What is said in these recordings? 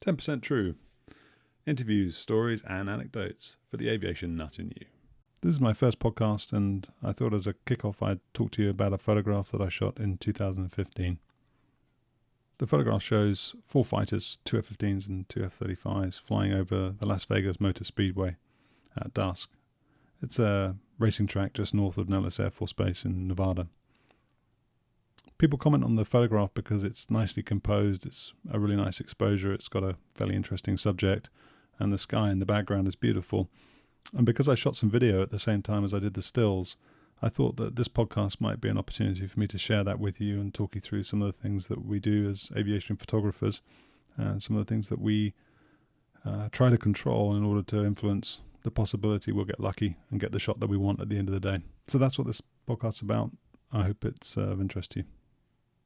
10% True. Interviews, stories and anecdotes for the aviation nut in you. This is my first podcast, and I thought as a kickoff I'd talk to you about a photograph that I shot in 2015. The photograph shows 4 fighters, 2 F-15s and 2 F-35s, flying over the Las Vegas Motor Speedway at dusk. It's a racing track just north of Nellis Air Force Base in Nevada. People comment on the photograph because it's nicely composed, it's a really nice exposure, it's got a fairly interesting subject, and the sky in the background is beautiful. And because I shot some video at the same time as I did the stills, I thought that this podcast might be an opportunity for me to share that with you and talk you through some of the things that we do as aviation photographers and some of the things that we try to control in order to influence the possibility we'll get lucky and get the shot that we want at the end of the day. So that's what this podcast's about. I hope it's of interest to you.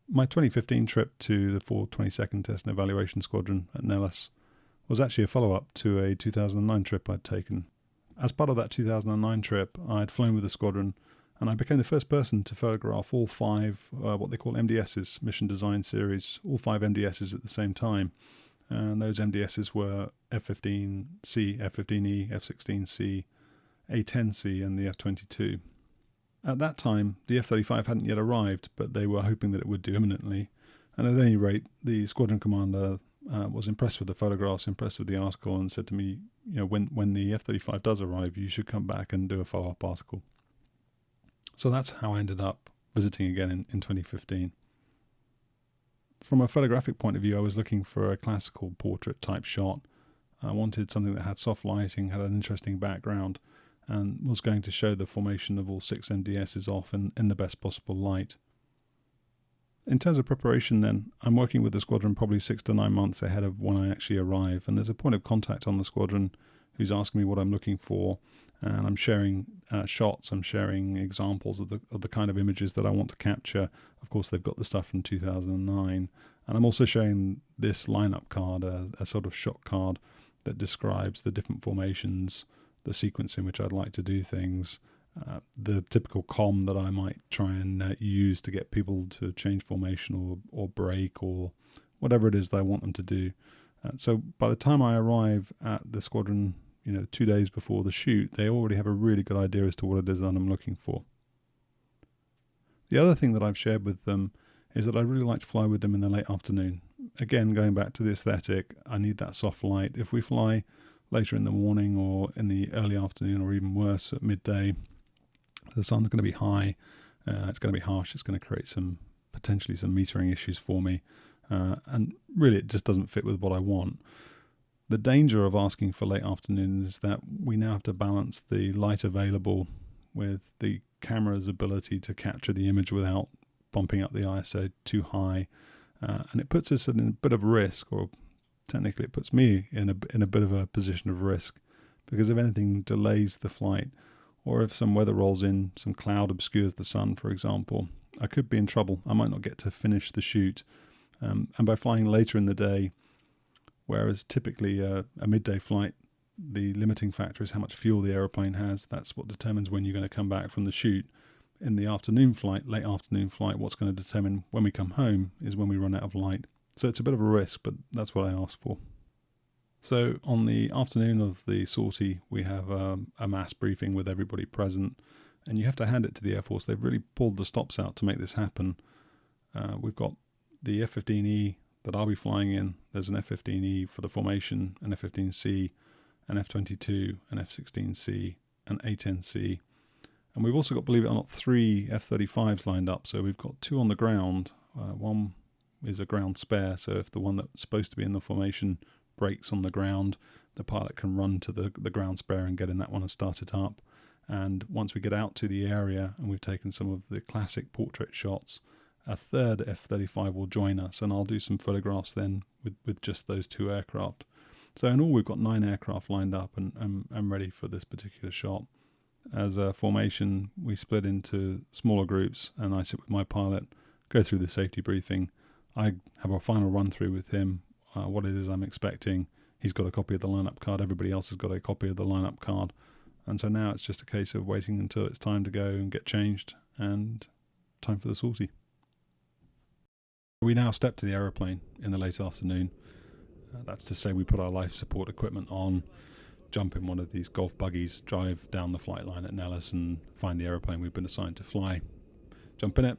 My 2015 trip to the 422nd Test and Evaluation Squadron at Nellis was actually a follow-up to a 2009 trip I'd taken. As part of that 2009 trip, I'd flown with the squadron, and I became the first person to photograph all 5 what they call MDSs, Mission Design Series, all 5 MDSs at the same time. And those MDSs were F-15C, F-15E, F-16C, A-10C and the F-22. At that time, the F-35 hadn't yet arrived, but they were hoping that it would do imminently. And at any rate, the squadron commander was impressed with the photographs, impressed with the article, and said to me, when the F-35 does arrive, you should come back and do a follow-up article. So that's how I ended up visiting again in 2015. From a photographic point of view, I was looking for a classical portrait type shot. I wanted something that had soft lighting, had an interesting background, and was going to show the formation of all 6 MDSs off in the best possible light. In terms of preparation then, I'm working with the squadron probably 6 to 9 months ahead of when I actually arrive, and there's a point of contact on the squadron who's asking me what I'm looking for, and I'm sharing shots, I'm sharing examples of the kind of images that I want to capture. Of course, they've got the stuff from 2009, and I'm also showing this lineup card, a sort of shot card that describes the different formations, the sequence in which I'd like to do things, the typical comm that I might try and use to get people to change formation or brake or whatever it is that I want them to do. So by the time I arrive at the squadron, 2 days before the shoot, they already have a really good idea as to what it is that I'm looking for. The other thing that I've shared with them is that I really like to fly with them in the late afternoon. Again, going back to the aesthetic, I need that soft light. If we fly later in the morning or in the early afternoon, or even worse at midday, the sun's going to be high, it's going to be harsh, it's going to create potentially some metering issues for me, and really it just doesn't fit with what I want. The danger of asking for late afternoon is that we now have to balance the light available with the camera's ability to capture the image without bumping up the ISO too high, and it puts us in a bit of risk, or technically it puts me in a bit of a position of risk, because if anything delays the flight, or if some weather rolls in, some cloud obscures the sun, for example, I could be in trouble. I might not get to finish the shoot. And by flying later in the day, whereas typically a midday flight, the limiting factor is how much fuel the aeroplane has. That's what determines when you're going to come back from the shoot. In the afternoon flight, late afternoon flight, what's going to determine when we come home is when we run out of light. So it's a bit of a risk, but that's what I asked for. So on the afternoon of the sortie, we have a mass briefing with everybody present, and you have to hand it to the Air Force. They've really pulled the stops out to make this happen. We've got the F-15E that I'll be flying in. There's an F-15E for the formation, an F-15C, an F-22, an F-16C, an A-10C. And we've also got, believe it or not, 3 F-35s lined up. So we've got 2 on the ground. One is a ground spare, so if the one that's supposed to be in the formation breaks on the ground, the pilot can run to the ground spare and get in that one and start it up. And once we get out to the area and we've taken some of the classic portrait shots, a 3rd F-35 will join us, and I'll do some photographs then with just those 2 aircraft. So in all, we've got 9 aircraft lined up and I'm ready for this particular shot. As a formation, we split into smaller groups, and I sit with my pilot, go through the safety briefing. I have a final run through with him, what it is I'm expecting. He's got a copy of the lineup card, everybody else has got a copy of the lineup card, and so now it's just a case of waiting until it's time to go and get changed and time for the sortie. We now step to the aeroplane in the late afternoon, That's to say we put our life support equipment on, jump in one of these golf buggies, drive down the flight line at Nellis and find the aeroplane we've been assigned to fly. Jump in it,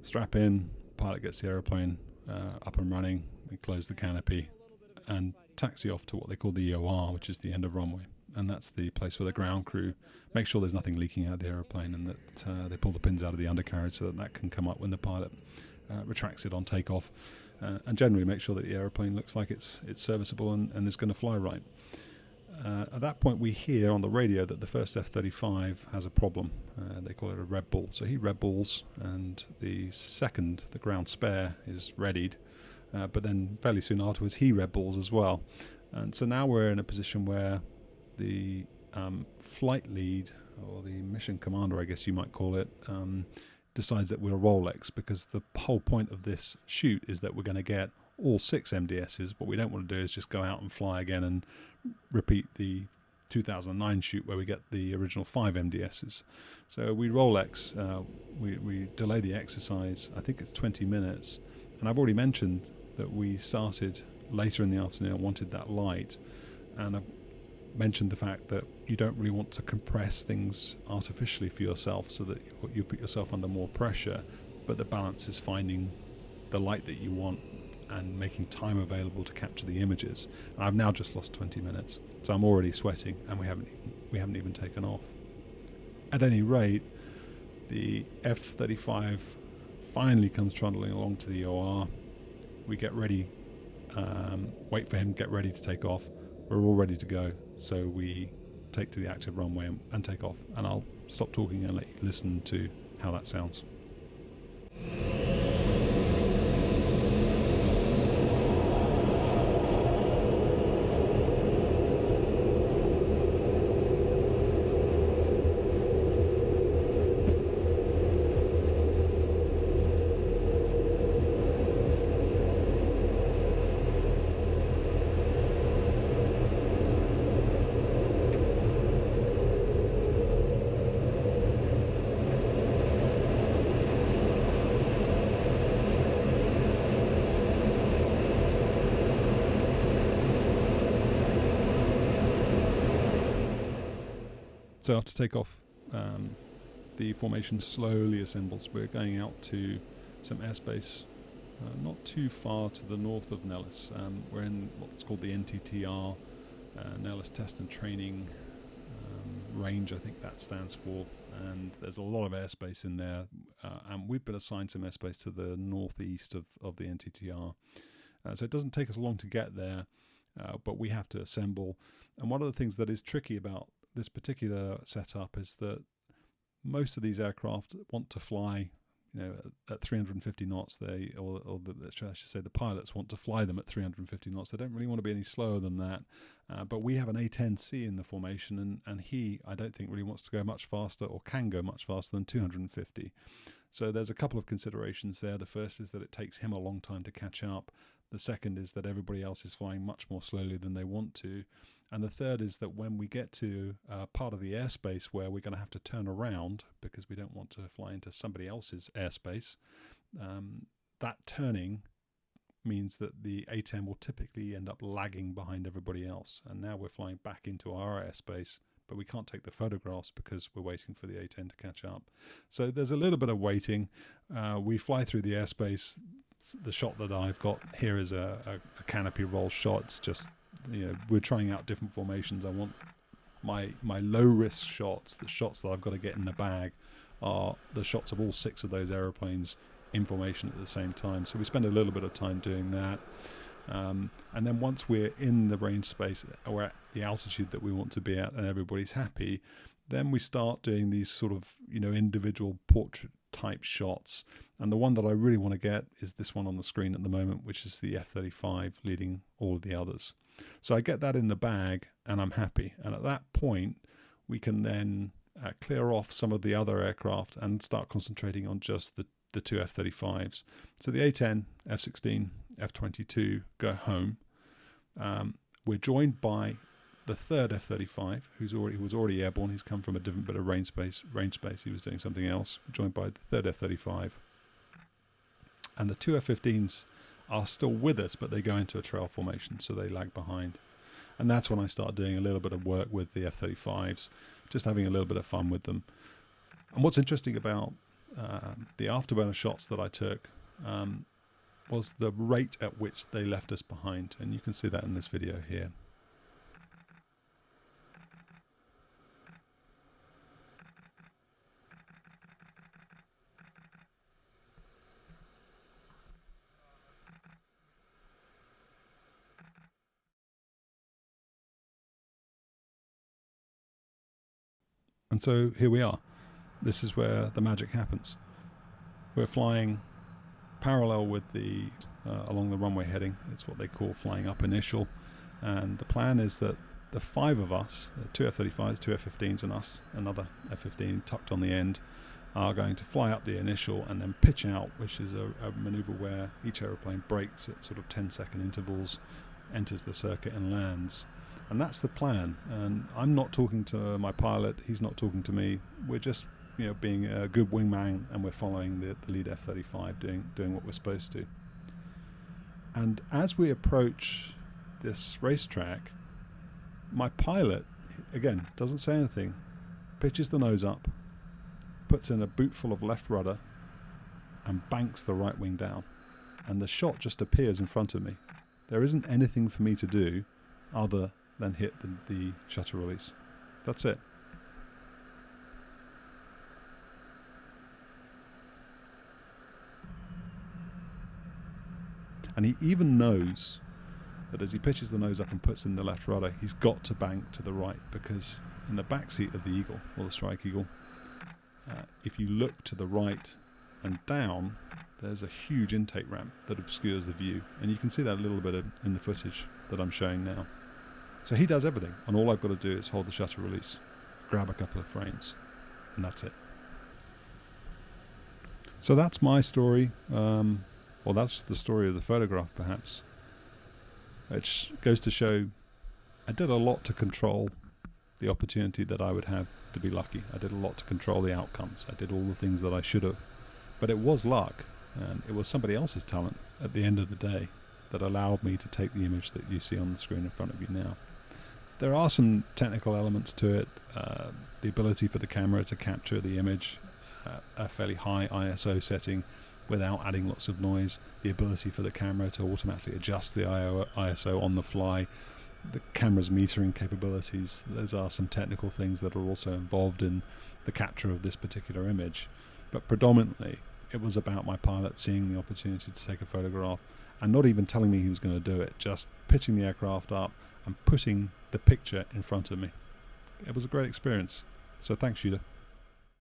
strap in, pilot gets the aeroplane up and running, we close the canopy and taxi off to what they call the EOR, which is the end of runway. And that's the place where the ground crew make sure there's nothing leaking out of the aeroplane, and that they pull the pins out of the undercarriage so that can come up when the pilot retracts it on takeoff, and generally make sure that the aeroplane looks like it's serviceable and is going to fly right. At that point we hear on the radio that the first F-35 has a problem. They call it a red ball. So he red balls, and the second, the ground spare, is readied. But then fairly soon afterwards he red balls as well. And so now we're in a position where the flight lead, or the mission commander I guess you might call it, decides that we're a Rolex, because the whole point of this shoot is that we're going to get all 6 MDSs. What we don't want to do is just go out and fly again and repeat the 2009 shoot where we get the original 5 MDSs. So we Rolex, we delay the exercise, I think it's 20 minutes. And I've already mentioned that we started later in the afternoon. I wanted that light, and I've mentioned the fact that you don't really want to compress things artificially for yourself so that you put yourself under more pressure, but the balance is finding the light that you want and making time available to capture the images. And I've now just lost 20 minutes, so I'm already sweating, and we haven't even taken off. At any rate, the F-35 finally comes trundling along to the OR. We get ready, wait for him, get ready to take off. We're all ready to go, so we take to the active runway and take off. And I'll stop talking and let you listen to how that sounds. So after takeoff, the formation slowly assembles. We're going out to some airspace not too far to the north of Nellis. We're in what's called the NTTR, Nellis Test and Training Range, I think that stands for. And there's a lot of airspace in there. And we've been assigned some airspace to the northeast of the NTTR. So it doesn't take us long to get there, but we have to assemble. And one of the things that is tricky about this particular setup is that most of these aircraft want to fly, at 350 knots. I should say the pilots want to fly them at 350 knots. They don't really want to be any slower than that. But we have an A10C in the formation, and he, I don't think, really wants to go much faster, or can go much faster than 250. So there's a couple of considerations there. The first is that it takes him a long time to catch up. The second is that everybody else is flying much more slowly than they want to. And the third is that when we get to part of the airspace where we're going to have to turn around because we don't want to fly into somebody else's airspace, that turning means that the A10 will typically end up lagging behind everybody else. And now we're flying back into our airspace, but we can't take the photographs because we're waiting for the A10 to catch up. So there's a little bit of waiting. We fly through the airspace. The shot that I've got here is a canopy roll shot. It's just, we're trying out different formations. I want my low risk shots, the shots that I've got to get in the bag, are the shots of all 6 of those aeroplanes in formation at the same time. So we spend a little bit of time doing that. And then once we're in the range space, or at the altitude that we want to be at, and everybody's happy, then we start doing these sort of, individual portrait type shots. And the one that I really want to get is this one on the screen at the moment, which is the F-35 leading all of the others. So I get that in the bag and I'm happy. And at that point, we can then clear off some of the other aircraft and start concentrating on just the 2 F-35s. So the A-10, F-16, F-22 go home. We're joined by the third F-35, who was already airborne. He's come from a different bit of range space. He was doing something else. We're joined by the third F-35. And the 2 F-15s are still with us, but they go into a trail formation, so they lag behind. And that's when I started doing a little bit of work with the F-35s, just having a little bit of fun with them. And what's interesting about the afterburner shots that I took was the rate at which they left us behind. And you can see that in this video here. And so here we are. This is where the magic happens. We're flying parallel with the along the runway heading. It's what they call flying up initial. And the plan is that the 5 of us, 2 F-35s, 2 F-15s and us, another F-15 tucked on the end, are going to fly up the initial and then pitch out, which is a maneuver where each aeroplane brakes at sort of 10-second intervals, enters the circuit and lands. And that's the plan. And I'm not talking to my pilot, he's not talking to me. We're just, being a good wingman, and we're following the lead F-35 doing what we're supposed to. And as we approach this racetrack, my pilot, again, doesn't say anything, pitches the nose up, puts in a boot full of left rudder, and banks the right wing down. And the shot just appears in front of me. There isn't anything for me to do other than hit the shutter release. That's it. And he even knows that as he pitches the nose up and puts in the left rudder, he's got to bank to the right, because in the back seat of the Eagle, or the Strike Eagle, if you look to the right and down, there's a huge intake ramp that obscures the view. And you can see that a little bit in the footage that I'm showing now. So he does everything, and all I've got to do is hold the shutter release, grab a couple of frames, and that's it. So that's my story. Well, that's the story of the photograph, perhaps. Which goes to show I did a lot to control the opportunity that I would have to be lucky. I did a lot to control the outcomes. I did all the things that I should have. But it was luck, and it was somebody else's talent at the end of the day that allowed me to take the image that you see on the screen in front of you now. There are some technical elements to it. The ability for the camera to capture the image at a fairly high ISO setting without adding lots of noise, the ability for the camera to automatically adjust the ISO on the fly, the camera's metering capabilities. Those are some technical things that are also involved in the capture of this particular image. But predominantly, it was about my pilot seeing the opportunity to take a photograph and not even telling me he was going to do it, just pitching the aircraft up and putting the picture in front of me. It was a great experience. So thanks, Sheeta.